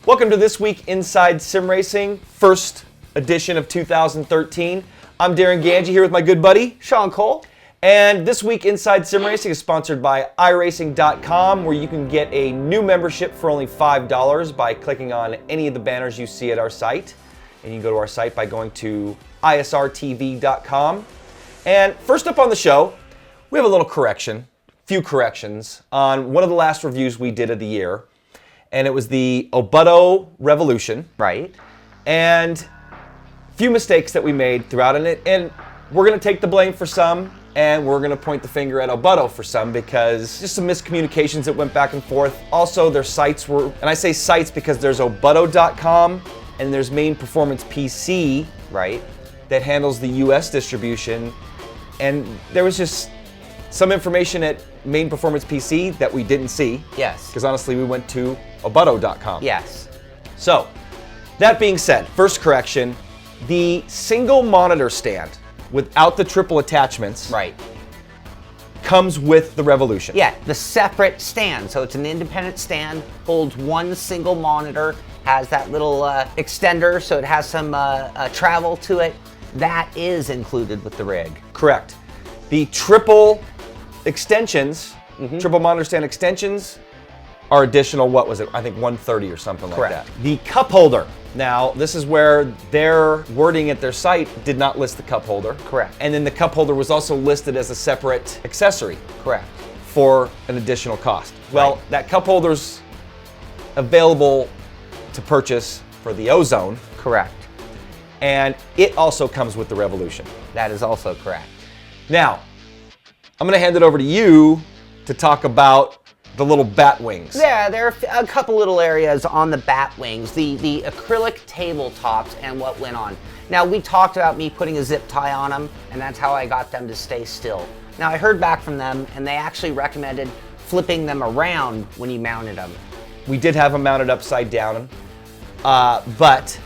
Welcome to This Week Inside Sim Racing, first edition of 2013. I'm Darren Ganji here with my good buddy, Sean Cole. And This Week Inside Sim Racing is sponsored by iRacing.com, where you can get a new membership for only $5 by clicking on any of the banners you see at our site. And you can go to our site by going to isrtv.com. And first up on the show, we have a little few corrections on one of the last reviews we did of the year. And it was the Obutto Revolution. Right. And a few mistakes that we made throughout it. And we're going to take the blame for some, and we're going to point the finger at Obutto for some, because just some miscommunications that went back and forth. Also, their sites were, and I say sites because there's Obutto.com and there's Main Performance PC, Right. that handles the US distribution. And there was just some information at Main Performance PC that we didn't see. Yes. Because honestly, we went to Obutto.com. Yes. So, that being said, first correction, the single monitor stand without the triple attachments Right. comes with the Revolution. Yeah, the separate stand. So it's an independent stand, holds one single monitor, has that little extender, so it has some travel to it. That is included with the rig. Correct. The triple extensions, triple monitor stand extensions, are additional, what was it? I think $130 or something like Correct. that. The cup holder. Now, this is where their wording at their site did not list the cup holder. Correct. And then the cup holder was also listed as a separate accessory Correct. for an additional cost. Well, Right. that cup holder's available to purchase for the Ozone, Correct. and it also comes with the Revolution. That is also correct. Now, I'm going to hand it over to you to talk about the little bat wings. Yeah, there are a couple little areas on the bat wings, the acrylic tabletops and what went on. Now, we talked about me putting a zip tie on them, and that's how I got them to stay still. Now, I heard back from them, and they actually recommended flipping them around when you mounted them. We did have them mounted upside down, but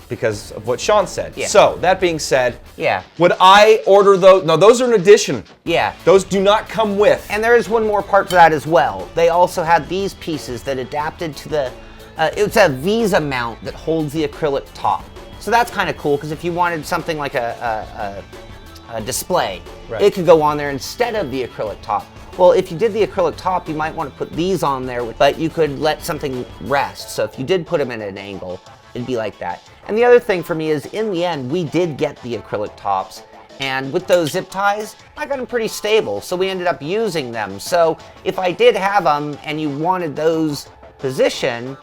because of what Sean said. Yeah. So, that being said, Yeah. would I order those? No, those are an addition. Yeah. Those do not come with. And there is one more part to that as well. They also had these pieces that adapted to the, it's a Visa mount that holds the acrylic top. So that's kind of cool, because if you wanted something like a display, Right. it could go on there instead of the acrylic top. Well, if you did the acrylic top, you might want to put these on there, but you could let something rest. So if you did put them at an angle, it'd be like that. And the other thing for me is, in the end, we did get the acrylic tops. And with those zip ties, I got them pretty stable, so we ended up using them. So if I did have them and you wanted those positioned,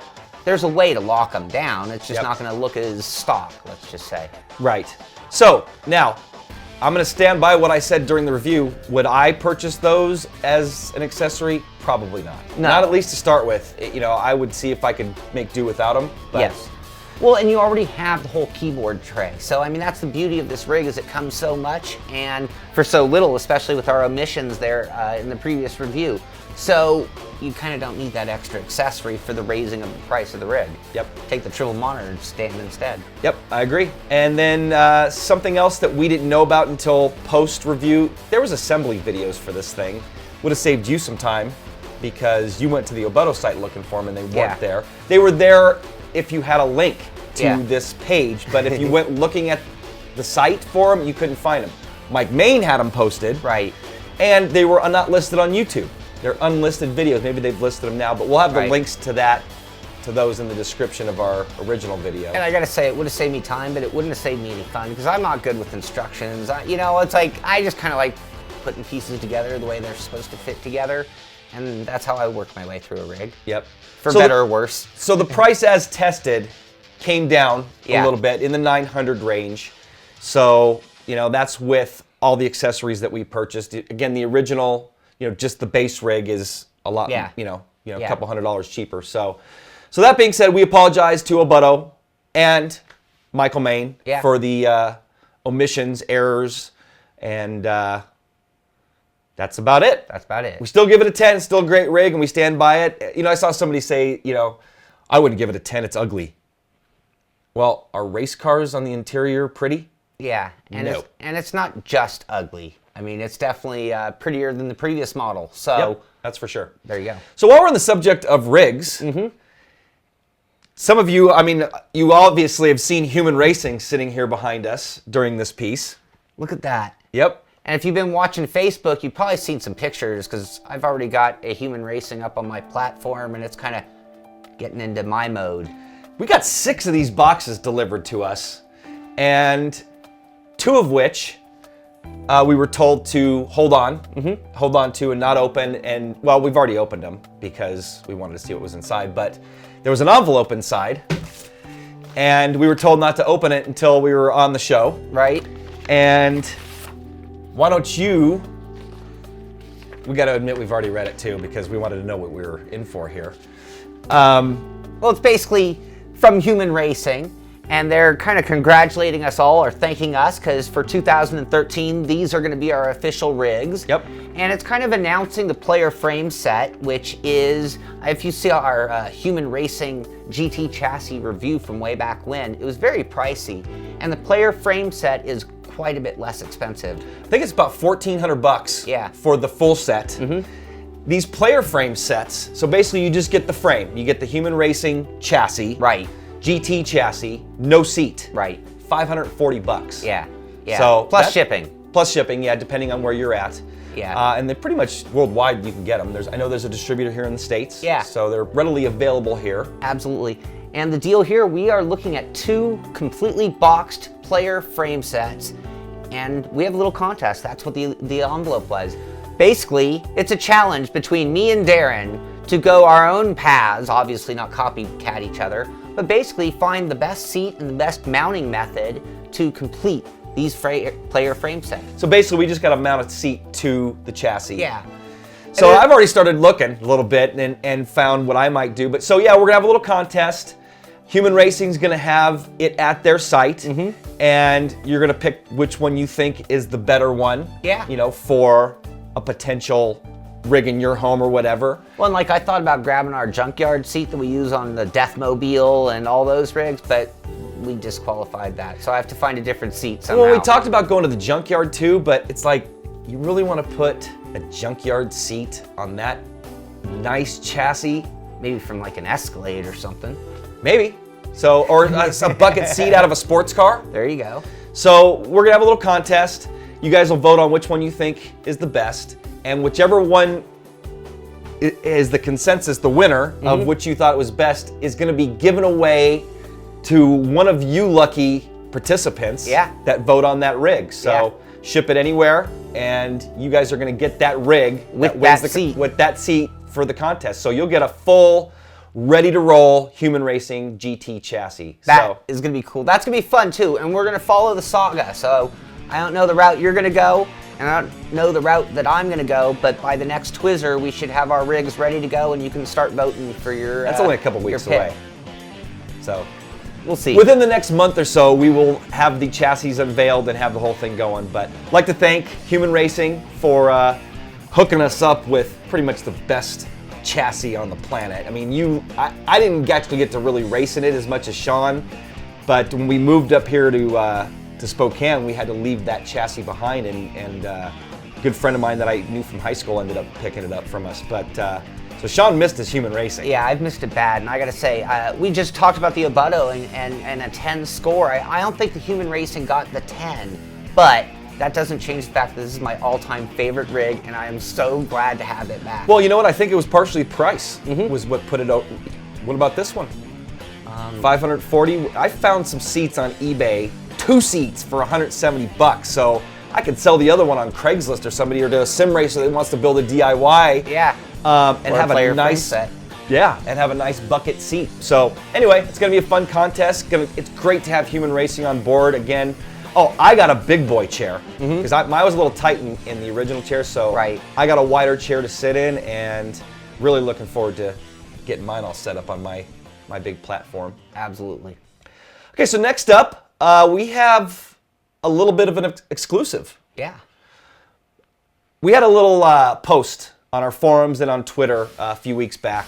there's a way to lock them down. It's just Yep. not going to look as stock, let's just say. Right. So, now, I'm going to stand by what I said during the review. Would I purchase those as an accessory? Probably not. No. Not at least to start with. You know, I would see if I could make do without them. But Yes. Well, and you already have the whole keyboard tray. So, I mean, that's the beauty of this rig, is it comes so much and for so little, especially with our omissions there in the previous review. So, you kind of don't need that extra accessory for the raising of the price of the rig. Yep. Take the triple monitor stand instead. Yep, I agree. And then something else that we didn't know about until post-review, there was assembly videos for this thing. Would have saved you some time, because you went to the Obutto site looking for them and they weren't Yeah. there. They were there if you had a link to Yeah. this page, but if you went looking at the site for them, you couldn't find them. Mike Main had them posted. Right. And they were not listed on YouTube. They're unlisted videos. Maybe they've listed them now, but we'll have the Right. links to those in the description of our original video. And I gotta say, it would have saved me time, but it wouldn't have saved me any fun, because I'm not good with instructions. It's like, I just kind of like putting pieces together the way they're supposed to fit together. And that's how I work my way through a rig. Yep. For So better the- or worse. So the price as tested came down a Yeah. little bit, in the 900 range. So, that's with all the accessories that we purchased. Again, the original, just the base rig is a lot, Yeah. a Yeah. couple $100 cheaper. So that being said, we apologize to Obutto and Michael Main Yeah. for the omissions, errors, and that's about it. That's about it. We still give it a 10. It's still a great rig, and we stand by it. I saw somebody say, I wouldn't give it a 10. It's ugly. Well, are race cars on the interior pretty? Yeah, and No. it's not just ugly. I mean, it's definitely prettier than the previous model. So Yep, that's for sure. there you go. So while we're on the subject of rigs, some of you, I mean, you obviously have seen Human Racing sitting here behind us during this piece. Look at that. Yep. And if you've been watching Facebook, you've probably seen some pictures because I've already got a Human Racing up on my platform and it's kind of getting into my mode. We got 6 of these boxes delivered to us, and 2 of which we were told to hold on to and not open. And well, we've already opened them because we wanted to see what was inside, but there was an envelope inside and we were told not to open it until we were on the show. Right? And why don't you, we got to admit we've already read it too because we wanted to know what we were in for here. Well, it's basically from Human Racing, and they're kind of congratulating us all or thanking us because for 2013, these are going to be our official rigs. Yep. And it's kind of announcing the player frame set, which is, if you see our Human Racing GT chassis review from way back when, it was very pricey. And the player frame set is quite a bit less expensive. I think it's about $1,400 Yeah. for the full set. These player frame sets, so basically you just get the frame. You get the Human Racing chassis. Right. GT chassis, no seat. Right. $540. Yeah. Yeah. So plus that- shipping. Plus shipping, yeah, depending on where you're at. Yeah. And they're pretty much worldwide you can get them. I know there's a distributor here in the States. Yeah. So they're readily available here. Absolutely. And the deal here, we are looking at 2 completely boxed player frame sets, and we have a little contest. That's what the envelope was. Basically, it's a challenge between me and Darren to go our own paths, obviously not copycat each other, but basically find the best seat and the best mounting method to complete these player frame sets. So basically we just got to mount a seat to the chassis. Yeah. So And I've already started looking a little bit and found what I might do. But so yeah, we're gonna have a little contest. Human Racing's gonna have it at their site, and you're gonna pick which one you think is the better one. Yeah. You know, for a potential rig in your home or whatever. Well, and like I thought about grabbing our junkyard seat that we use on the Deathmobile and all those rigs, but we disqualified that. So I have to find a different seat somehow. Well, we talked about going to the junkyard too, but it's like, you really want to put a junkyard seat on that nice chassis? Maybe from like an Escalade or something. Maybe. So, or a bucket seat out of a sports car. There you go. So we're gonna have a little contest. You guys will vote on which one you think is the best, and whichever one is the consensus, the winner of which you thought was best, is gonna be given away to one of you lucky participants that vote on that rig. So ship it anywhere, and you guys are gonna get that rig With wins that seat. with that seat for the contest. So you'll get a full, ready to roll Human Racing GT chassis. That is going to be cool. That's going to be fun too. And we're going to follow the saga. So I don't know the route you're going to go, and I don't know the route that I'm going to go, but by the next Twizzler, we should have our rigs ready to go, and you can start voting for your That's only a couple your weeks pick. away. So We'll see. within the next month or so, we will have the chassis unveiled and have the whole thing going. But I'd like to thank Human Racing for hooking us up with pretty much the best chassis on the planet. I mean, I didn't actually get to really race in it as much as Sean, but when we moved up here to Spokane, we had to leave that chassis behind, and a good friend of mine that I knew from high school ended up picking it up from us. But so Sean missed his Human Racing. Yeah, I've missed it bad, and I gotta say, we just talked about the Abuto and a 10 score. I don't think the Human Racing got the 10, but that doesn't change the fact that this is my all-time favorite rig, and I am so glad to have it back. Well, you know what? I think it was partially price was what put it out. What about this one? 540. I found some seats on eBay, 2 seats for $170. So I could sell the other one on Craigslist or somebody, or to a sim racer that wants to build a DIY. Yeah. And Or have player a frame nice set. Yeah, and have a nice bucket seat. So anyway, it's gonna be a fun contest. It's great to have Human Racing on board again. Oh, I got a big boy chair because mine was a little tight in the original chair, so I got a wider chair to sit in, and really looking forward to getting mine all set up on my big platform. Absolutely. Okay, so next up, we have a little bit of an exclusive. Yeah. We had a little post on our forums and on Twitter a few weeks back,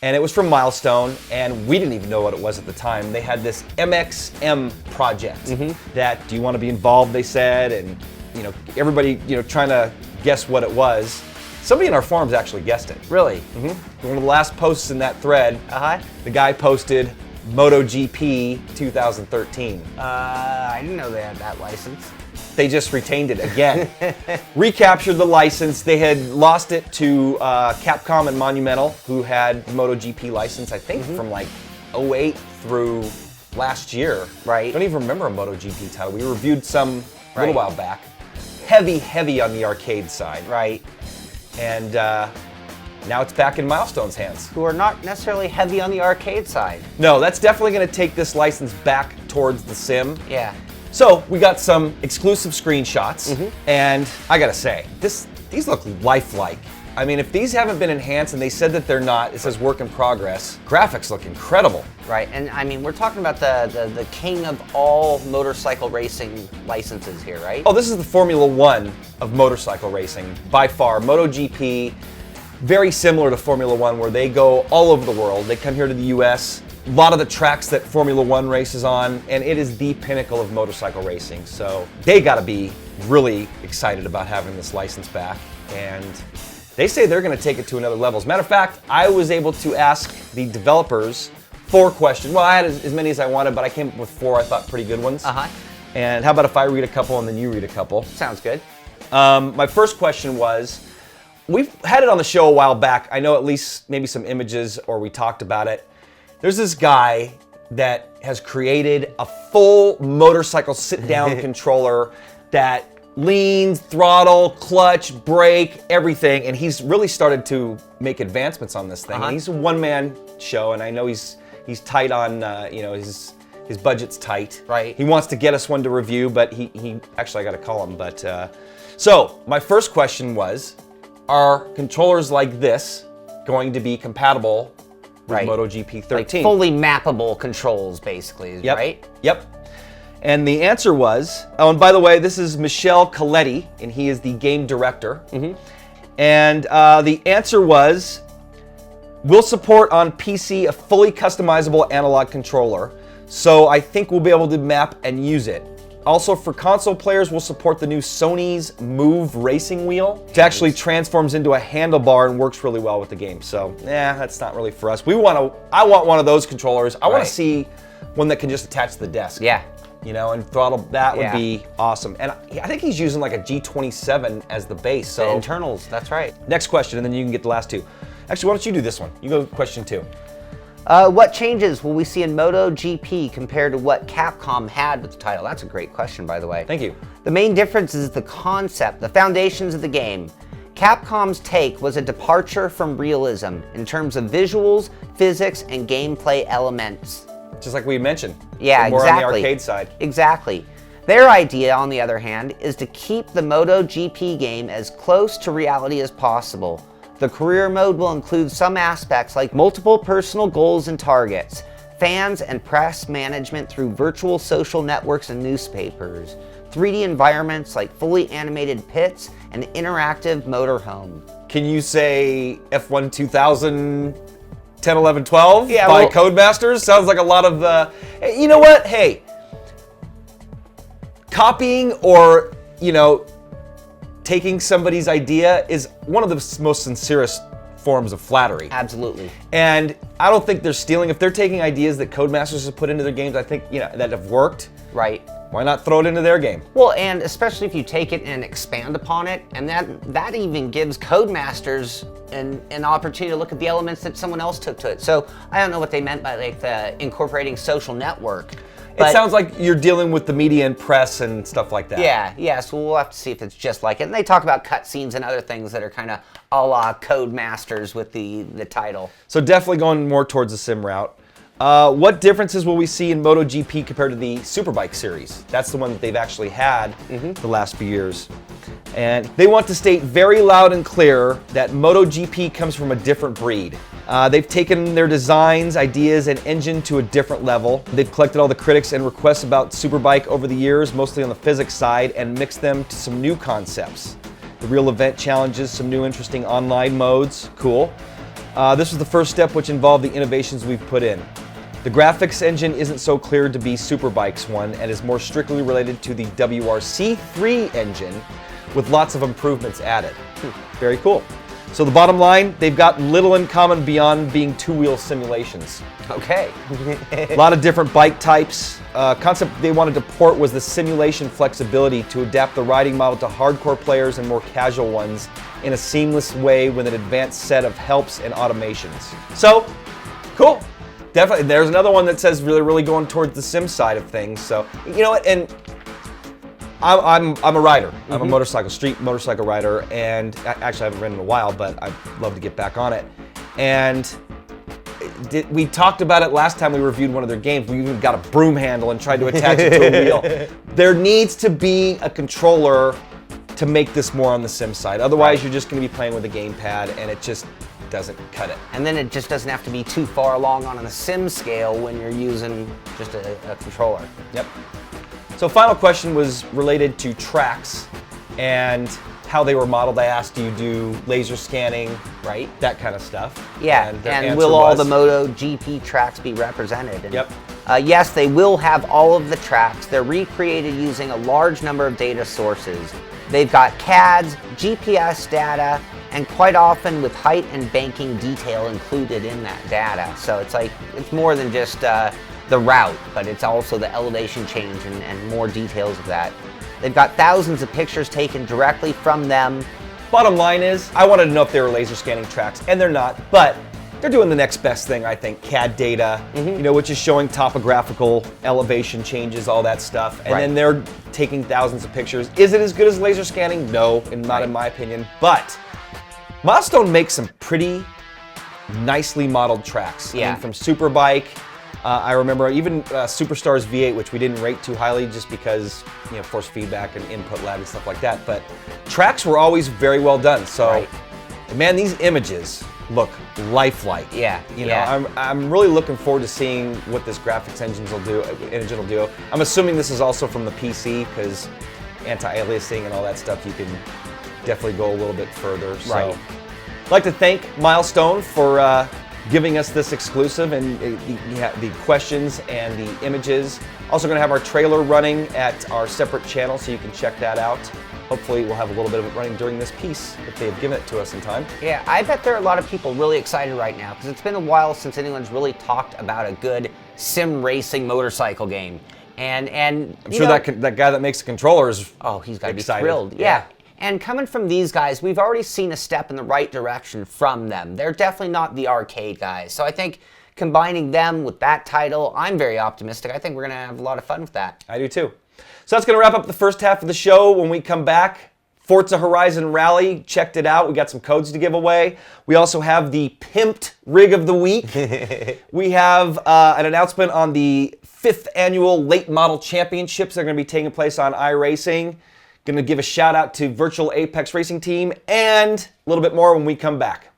and it was from Milestone, and we didn't even know what it was at the time. They had this MXM project that, do you want to be involved, they said, and everybody trying to guess what it was. Somebody in our forums actually guessed it. Really? One of the last posts in that thread, the guy posted MotoGP 2013. I didn't know they had that license. They just retained it again. Recaptured the license. They had lost it to Capcom and Monumental, who had the MotoGP license, I think, from like 08 through last year. Right. Don't even remember a MotoGP title. We reviewed some a little Right. while back. Heavy on the arcade side. Right. And now it's back in Milestone's hands. Who are not necessarily heavy on the arcade side. No, that's definitely going to take this license back towards the sim. Yeah. So we got some exclusive screenshots, and I gotta say, these look lifelike. I mean, if these haven't been enhanced, and they said that they're not, it says work in progress. Graphics look incredible. Right, and I mean, we're talking about the king of all motorcycle racing licenses here, right? Oh, this is the Formula One of motorcycle racing by far. MotoGP, very similar to Formula One, where they go all over the world. They come here to the U.S. A lot of the tracks that Formula One races on, and it is the pinnacle of motorcycle racing. So they got to be really excited about having this license back, and they say they're going to take it to another level. As a matter of fact, I was able to ask the developers 4 questions. Well, I had as many as I wanted, but I came up with 4 I thought pretty good ones. And how about if I read a couple and then you read a couple? Sounds good. My first question was, we've had it on the show a while back. I know at least maybe some images, or we talked about it. There's this guy that has created a full motorcycle sit-down controller that leans, throttle, clutch, brake, everything, and he's really started to make advancements on this thing. And he's a one-man show, and I know he's tight on, his budget's tight. Right. He wants to get us one to review, but he actually, I got to call him. But so my first question was, are controllers like this going to be compatible with Right. MotoGP 13? Like fully mappable controls, basically, Yep. right? Yep. And the answer was, oh, and by the way, this is Michel Coletti, and he is the game director. And the answer was, we'll support on PC a fully customizable analog controller, so I think we'll be able to map and use it. Also, for console players, we'll support the new Sony's Move racing wheel, which actually transforms into a handlebar and works really well with the game. So, that's not really for us. I want one of those controllers. I want Right. to see one that can just attach to the desk. Yeah. And throttle, that would Yeah. be awesome. And I think he's using like a G27 as the base. The So internals, that's right. next question, and then you can get the last 2. Actually, why don't you do this one? You go question 2. What changes will we see in MotoGP compared to what Capcom had with the title? That's a great question, by the way. Thank you. The main difference is the concept, the foundations of the game. Capcom's take was a departure from realism in terms of visuals, physics, and gameplay elements. Just like we mentioned. Yeah, more exactly. on the arcade side. Exactly. Their idea, on the other hand, is to keep the MotoGP game as close to reality as possible. The career mode will include some aspects like multiple personal goals and targets, fans and press management through virtual social networks and newspapers, 3D environments like fully animated pits, and interactive motorhome. Can you say F1 2000, 10, 11, 12 Yeah, by well- Codemasters? Sounds like a lot of hey, you know what? Hey, copying or, taking somebody's idea is one of the most sincerest forms of flattery. Absolutely. And I don't think they're stealing. If they're taking ideas that Codemasters have put into their games, I think, that have worked, Right. why not throw it into their game? Well, and especially if you take it and expand upon it, and that even gives Codemasters an opportunity to look at the elements that someone else took to it. So I don't know what they meant by like the incorporating social network. It sounds like you're dealing with the media and press and stuff like that. Yeah, so we'll have to see if it's just like it. And they talk about cutscenes and other things that are kind of a la Codemasters with the title. So definitely going more towards the sim route. What differences will we see in MotoGP compared to the Superbike series? That's the one that they've actually had the last few years. And they want to state very loud and clear that MotoGP comes from a different breed. They've taken their designs, ideas, and engine to a different level. They've collected all the critics and requests about Superbike over the years, mostly on the physics side, and mixed them to some new concepts. The real event challenges, some new interesting online modes. Cool. This was the first step, which involved the innovations we've put in. The graphics engine isn't so clear to be Superbike's one and is more strictly related to the WRC3 engine with lots of improvements added. Very cool. So the bottom line, they've got little in common beyond being two-wheel simulations. Okay. A lot of different bike types. Concept they wanted to port was the simulation flexibility to adapt the riding model to hardcore players and more casual ones in a seamless way with an advanced set of helps and automations. So, cool. Definitely. There's another one that says really going towards the sim side of things. So, you know what? And I'm a rider. I'm a street motorcycle rider, and actually I haven't ridden in a while, but I'd love to get back on it. And we talked about it last time we reviewed one of their games. We even got a broom handle and tried to attach it to a wheel. There needs to be a controller to make this more on the sim side. Otherwise, you're just going to be playing with a gamepad, and it just doesn't cut it. And then it just doesn't have to be too far along on a sim scale when you're using just a controller. Yep. So final question was related to tracks and how they were modeled. I asked, do you do laser scanning, Right. that kind of stuff? Yeah, their and answer will all the was- MotoGP tracks be represented? And, Yep. yes, they will have all of the tracks. They're recreated using a large number of data sources. They've got CADs, GPS data, and quite often with height and banking detail included in that data. So it's more than just the route, but it's also the elevation change and more details of that. They've got thousands of pictures taken directly from them. Bottom line is, I wanted to know if they were laser scanning tracks, and they're not, but they're doing the next best thing, I think, CAD data, which is showing topographical elevation changes, all that stuff, and then they're taking thousands of pictures. Is it as good as laser scanning? No, and not in my opinion, but Milestone makes some pretty nicely modeled tracks. Yeah. I mean, from Superbike, I remember even Superstars V8, which we didn't rate too highly just because, force feedback and input lag and stuff like that. But tracks were always very well done. So, man, these images look lifelike. Yeah. I'm really looking forward to seeing what this graphics engine will do. I'm assuming this is also from the PC because anti-aliasing and all that stuff, you can definitely go a little bit further. So, I'd like to thank Milestone for giving us this exclusive and the questions and the images. Also going to have our trailer running at our separate channel, so you can check that out. Hopefully we'll have a little bit of it running during this piece if they've given it to us in time. Yeah, I bet there are a lot of people really excited right now because it's been a while since anyone's really talked about a good sim racing motorcycle game. And I'm sure that guy that makes the controller is he's got to be excited. thrilled. Yeah. And coming from these guys, we've already seen a step in the right direction from them. They're definitely not the arcade guys. So I think combining them with that title, I'm very optimistic. I think we're going to have a lot of fun with that. I do too. So that's going to wrap up the first half of the show. When we come back, Forza Horizon Rally, checked it out. We got some codes to give away. We also have the Pimped Rig of the Week. We have an announcement on the 5th annual Late Model Championships that are going to be taking place on iRacing. Going to give a shout out to Virtual Apex Racing Team and a little bit more when we come back.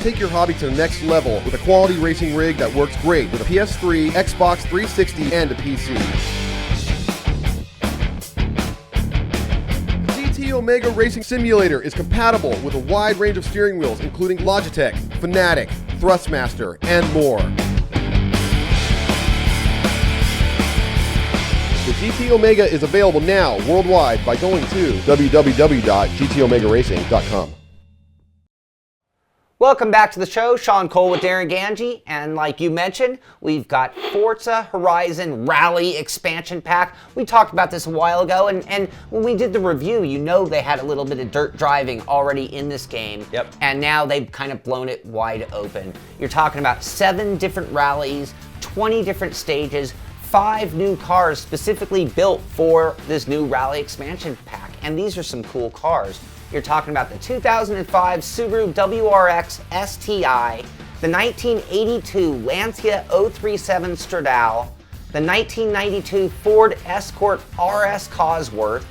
Take your hobby to the next level with a quality racing rig that works great with a PS3, Xbox 360, and a PC. GT Omega Racing Simulator is compatible with a wide range of steering wheels, including Logitech, Fanatec, Thrustmaster, and more. The GT Omega is available now worldwide by going to www.gtomegaracing.com. Welcome back to the show. Sean Cole with Darren Ganji, and like you mentioned, we've got Forza Horizon Rally Expansion Pack. We talked about this a while ago, and when we did the review, they had a little bit of dirt driving already in this game. Yep. And now they've kind of blown it wide open. You're talking about 7 different rallies, 20 different stages, 5 new cars specifically built for this new Rally Expansion Pack, and these are some cool cars. You're talking about the 2005 Subaru WRX STI, the 1982 Lancia 037 Stradale, the 1992 Ford Escort RS Cosworth,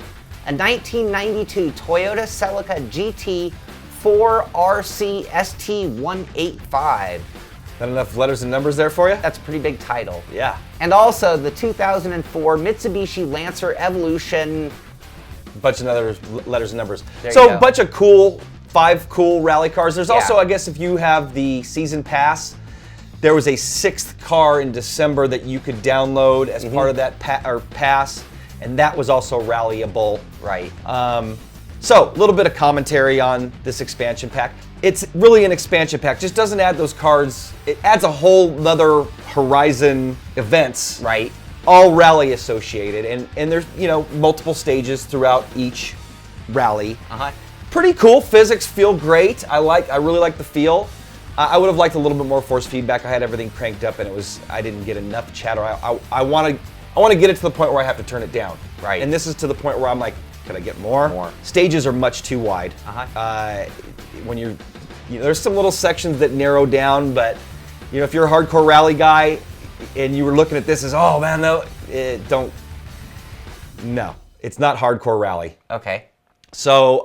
a 1992 Toyota Celica GT 4RC ST185. Not enough letters and numbers there for you? That's a pretty big title. Yeah. And also the 2004 Mitsubishi Lancer Evolution. Bunch of other letters and numbers. There you So go. a bunch of cool, 5 cool rally cars. There's also, Yeah. I guess, if you have the season pass, there was a 6th car in December that you could download as part of that pass, and that was also rallyable. Right. So, a little bit of commentary on this expansion pack. It's really an expansion pack, just doesn't add those cards. It adds a whole nother Horizon events, Right. all rally associated, and there's, you know, multiple stages throughout each rally. Uh-huh. Pretty cool. Physics feel great. I really like the feel. I would have liked a little bit more force feedback. I had everything cranked up, and I didn't get enough chatter. I want to get it to the point where I have to turn it down. Right. And this is to the point where I'm like, could I get more? More. Stages are much too wide. Uh-huh. When you know, there's some little sections that narrow down, but you know, if you're a hardcore rally guy and you were looking at this as, oh man, no, no, it's not hardcore rally. Okay. So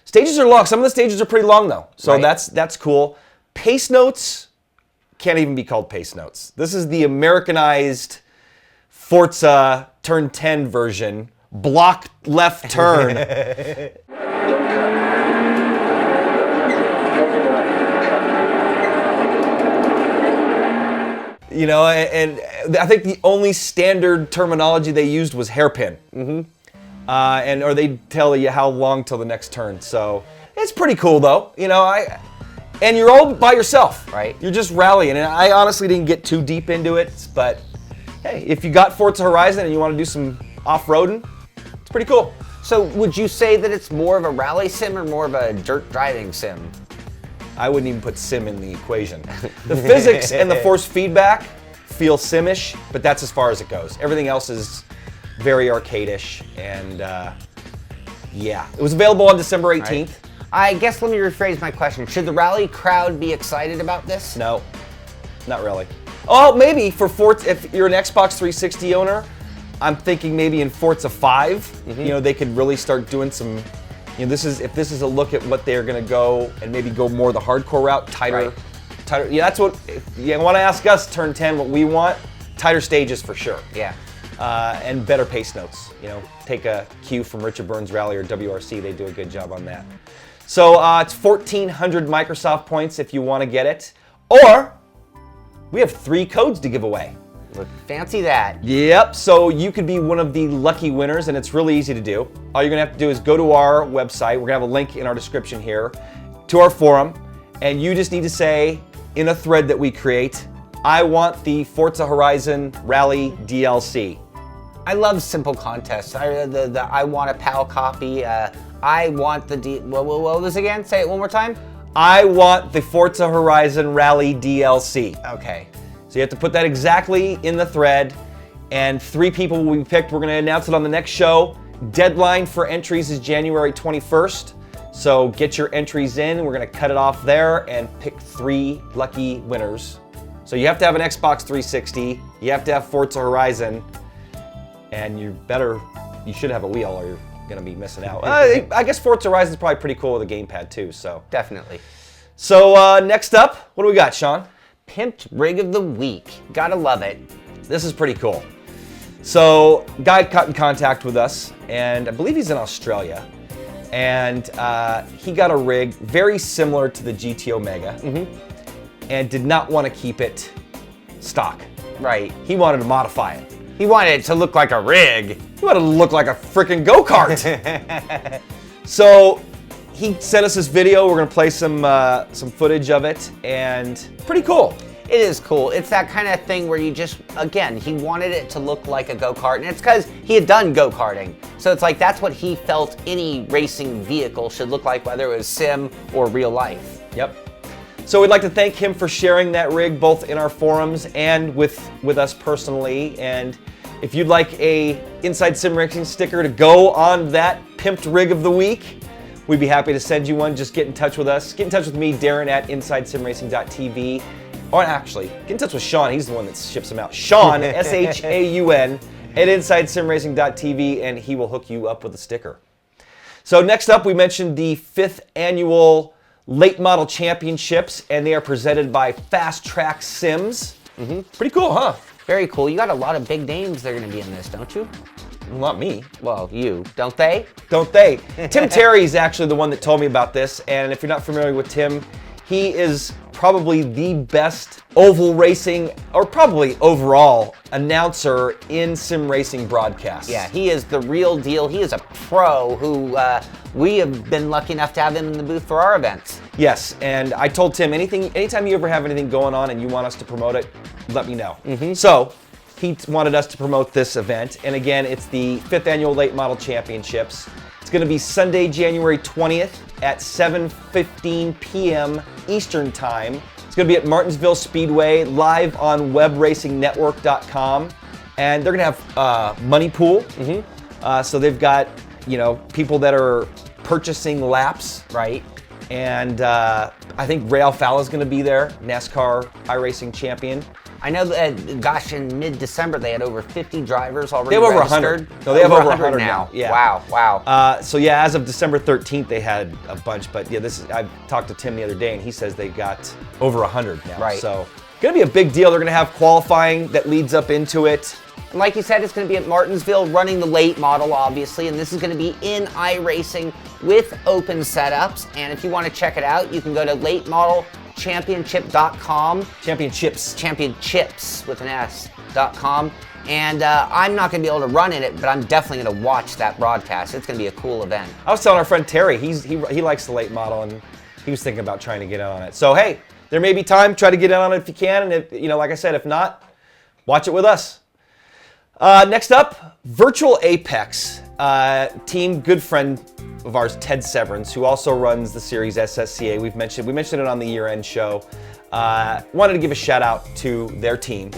stages are long. Some of the stages are pretty long though, so Right. that's cool. Pace notes can't even be called pace notes. This is the Americanized Forza Turn 10 version. Block left turn. You know, and I think the only standard terminology they used was hairpin. Or they tell you how long till the next turn. So it's pretty cool though. You know, and you're all by yourself. Right. You're just rallying. And I honestly didn't get too deep into it, but hey, if you got Forza Horizon and you want to do some off-roading, it's pretty cool. So would you say that it's more of a rally sim or more of a dirt driving sim? I wouldn't even put sim in the equation. The physics and the force feedback feel simish, but that's as far as it goes. Everything else is very arcade-ish, and yeah. It was available on December 18th. Right. I guess let me rephrase my question. Should the rally crowd be excited about this? No, not really. Oh, maybe for Forza, if you're an Xbox 360 owner, I'm thinking maybe in Forza 5, you know, they could really start doing some, you know, if this is a look at what they're gonna go and maybe go more the hardcore route, tighter. Yeah, that's what, if you want to ask us, Turn 10, what we want, tighter stages for sure. Yeah. And better pace notes. You know, take a cue from Richard Burns Rally or WRC, they do a good job on that. So it's 1,400 Microsoft points if you want to get it. Or, we have 3 codes to give away. Look, fancy that. Yep, so you could be one of the lucky winners, and it's really easy to do. All you're gonna have to do is go to our website. We're gonna have a link in our description here to our forum, and you just need to say in a thread that we create, I want the Forza Horizon Rally DLC. I love simple contests. I want a PAL copy. I want the what was this again? Say it one more time. I want the Forza Horizon Rally DLC. Okay. So you have to put that exactly in the thread, and 3 people will be picked. We're going to announce it on the next show. Deadline for entries is January 21st. So get your entries in. We're going to cut it off there and pick 3 lucky winners. So you have to have an Xbox 360. You have to have Forza Horizon, and you should have a wheel, or you're going to be missing out. I guess Forza Horizon is probably pretty cool with a gamepad too. So Definitely. So next up, what do we got, Sean? Pimped Rig of the Week. Gotta love it. This is pretty cool. So, guy got in contact with us, and I believe he's in Australia, and he got a rig very similar to the GT Omega, and did not want to keep it stock. Right. He wanted to modify it. He wanted it to look like a rig. He wanted to look like a freaking go-kart. So, he sent us this video. We're gonna play some footage of it, and pretty cool. It is cool. It's that kind of thing where you just, again, he wanted it to look like a go-kart, and it's because he had done go-karting. So it's like that's what he felt any racing vehicle should look like, whether it was sim or real life. Yep. So we'd like to thank him for sharing that rig both in our forums and with us personally. And if you'd like a Inside Sim Racing sticker to go on that pimped rig of the week, we'd be happy to send you one. Just get in touch with us. Get in touch with me, Darren, at InsideSimRacing.tv. Or actually, get in touch with Sean. He's the one that ships them out. Sean, S-H-A-U-N, at InsideSimRacing.tv, and he will hook you up with a sticker. So next up, we mentioned the 5th annual Late Model Championships, and they are presented by Fast Track Sims. Pretty cool, huh? Very cool. You got a lot of big names that are going to be in this, don't you? Not me. Well, you. Don't they? Don't they? Tim Terry is actually the one that told me about this, and if you're not familiar with Tim, he is probably the best oval racing, or probably overall, announcer in sim racing broadcasts. Yeah, he is the real deal. He is a pro who we have been lucky enough to have him in the booth for our events. Yes, and I told Tim, anytime you ever have anything going on and you want us to promote it, let me know. So he wanted us to promote this event, and again, it's the 5th annual Late Model Championships. It's going to be Sunday, January 20th at 7:15 p.m. Eastern Time. It's going to be at Martinsville Speedway, live on WebRacingNetwork.com, and they're going to have money pool. So they've got, people that are purchasing laps, Right. and I think Ray Alfala is going to be there, NASCAR iRacing champion. I know that, gosh, in mid-December they had over 50 drivers already They have over registered. 100. No, they have over 100 now. Yeah. Wow. So yeah, as of December 13th, they had a bunch. But yeah, I talked to Tim the other day, and he says they got over 100 now. Right. So gonna be a big deal. They're gonna have qualifying that leads up into it. And like you said, it's going to be at Martinsville, running the late model, obviously, and this is going to be in iRacing with open setups. And if you want to check it out, you can go to latemodelchampionship.com. Championships with an S.com. And I'm not going to be able to run in it, but I'm definitely going to watch that broadcast. It's going to be a cool event. I was telling our friend Terry, he likes the late model, and he was thinking about trying to get in on it. So hey, there may be time. Try to get in on it if you can, and if, like I said, if not, watch it with us. Next up, Virtual Apex. Team, good friend of ours, Ted Severance, who also runs the series SSCA. We mentioned it on the year-end show. Wanted to give a shout out to their team.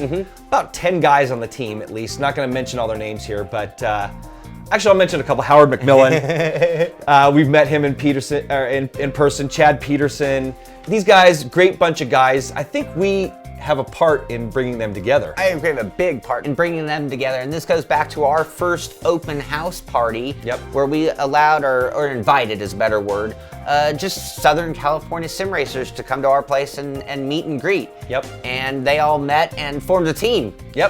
About 10 guys on the team, at least. Not going to mention all their names here, but actually I'll mention a couple. Howard McMillan. We've met him in person. Chad Peterson. These guys, great bunch of guys. I think we have a part in bringing them together. I agree, have a big part in bringing them together, and this goes back to our first open house party, where we allowed, or invited is a better word, just Southern California sim racers to come to our place and meet and greet. And they all met and formed a team. Yeah,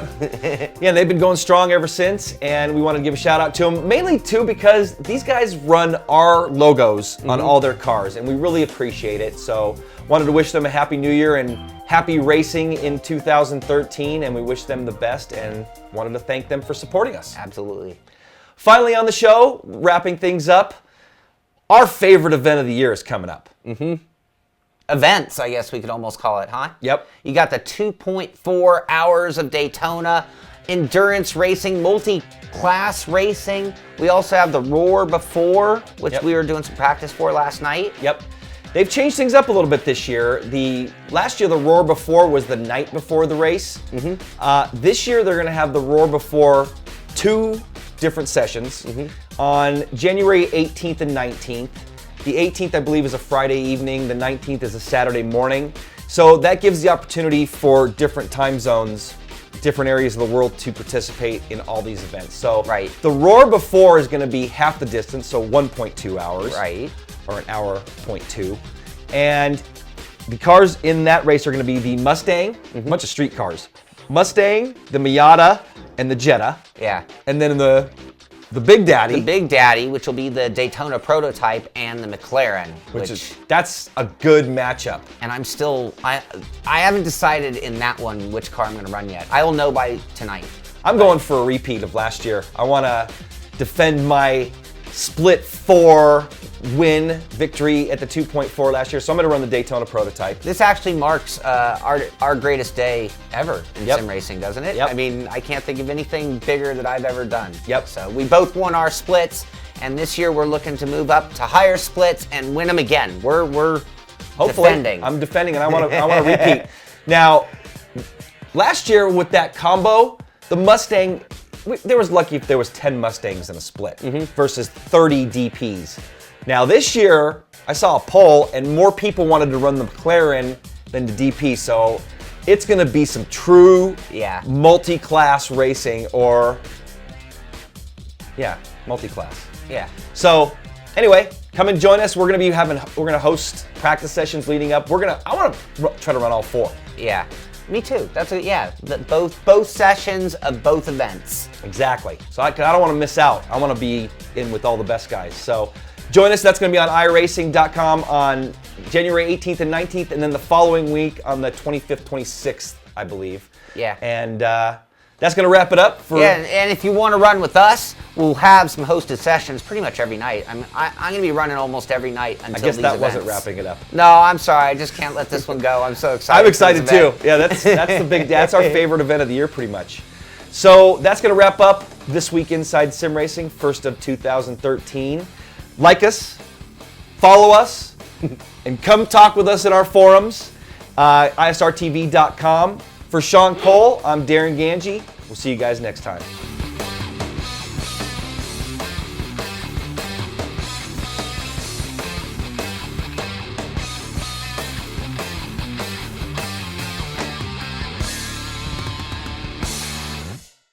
they've been going strong ever since, and we want to give a shout out to them, mainly too because these guys run our logos on all their cars, and we really appreciate it. So wanted to wish them a happy new year and happy racing in 2013, and we wish them the best and wanted to thank them for supporting us. Absolutely. Finally on the show, wrapping things up, our favorite event of the year is coming up. Events, I guess we could almost call it, huh? Yep. You got the 2.4 hours of Daytona, endurance racing, multi-class racing. We also have the Roar Before, which we were doing some practice for last night. They've changed things up a little bit this year. Last year, the Roar Before was the night before the race. This year, they're going to have the Roar Before 2 different sessions on January 18th and 19th. The 18th, I believe, is a Friday evening. The 19th is a Saturday morning. So that gives the opportunity for different time zones, different areas of the world to participate in all these events. So the Roar Before is going to be half the distance, so 1.2 hours. Or an hour 0.2. And the cars in that race are going to be the Mustang, a bunch of street cars. Mustang, the Miata, and the Jetta. And then the Big Daddy. The Big Daddy, which will be the Daytona prototype, and the McLaren. That's a good matchup. And I haven't decided in that one which car I'm going to run yet. I will know by tonight. I'm going for a repeat of last year. I want to defend my split 4 win victory at the 2.4 last year, so I'm going to run the Daytona prototype. This actually marks our greatest day ever in sim racing, doesn't it? I mean, I can't think of anything bigger that I've ever done. So we both won our splits, and this year we're looking to move up to higher splits and win them again. We're hopefully defending. I'm defending, and I want to repeat. Now, last year with that combo, the Mustang, there was lucky if there was 10 Mustangs in a split versus 30 DPs. Now this year, I saw a poll and more people wanted to run the McLaren than the DP, so it's gonna be some true multi-class racing multi-class. Yeah. So anyway, come and join us. We're gonna host practice sessions leading up. I want to try to run all 4. Yeah. Me too. Both sessions of both events. Exactly. So I don't want to miss out. I want to be in with all the best guys. So join us. That's going to be on iRacing.com on January 18th and 19th, and then the following week on the 25th, 26th, I believe. Yeah. And that's going to wrap it up for. Yeah, and if you want to run with us, we'll have some hosted sessions pretty much every night. I'm going to be running almost every night until these I guess that events. wasn't wrapping it up. No, I'm sorry. I just can't let this one go. I'm so excited. I'm excited too. Yeah, that's that's our favorite event of the year, pretty much. So that's going to wrap up this week inside Sim Racing, first of 2013. Like us, follow us, and come talk with us in our forums, isrtv.com. For Sean Cole, I'm Darren Ganji. We'll see you guys next time.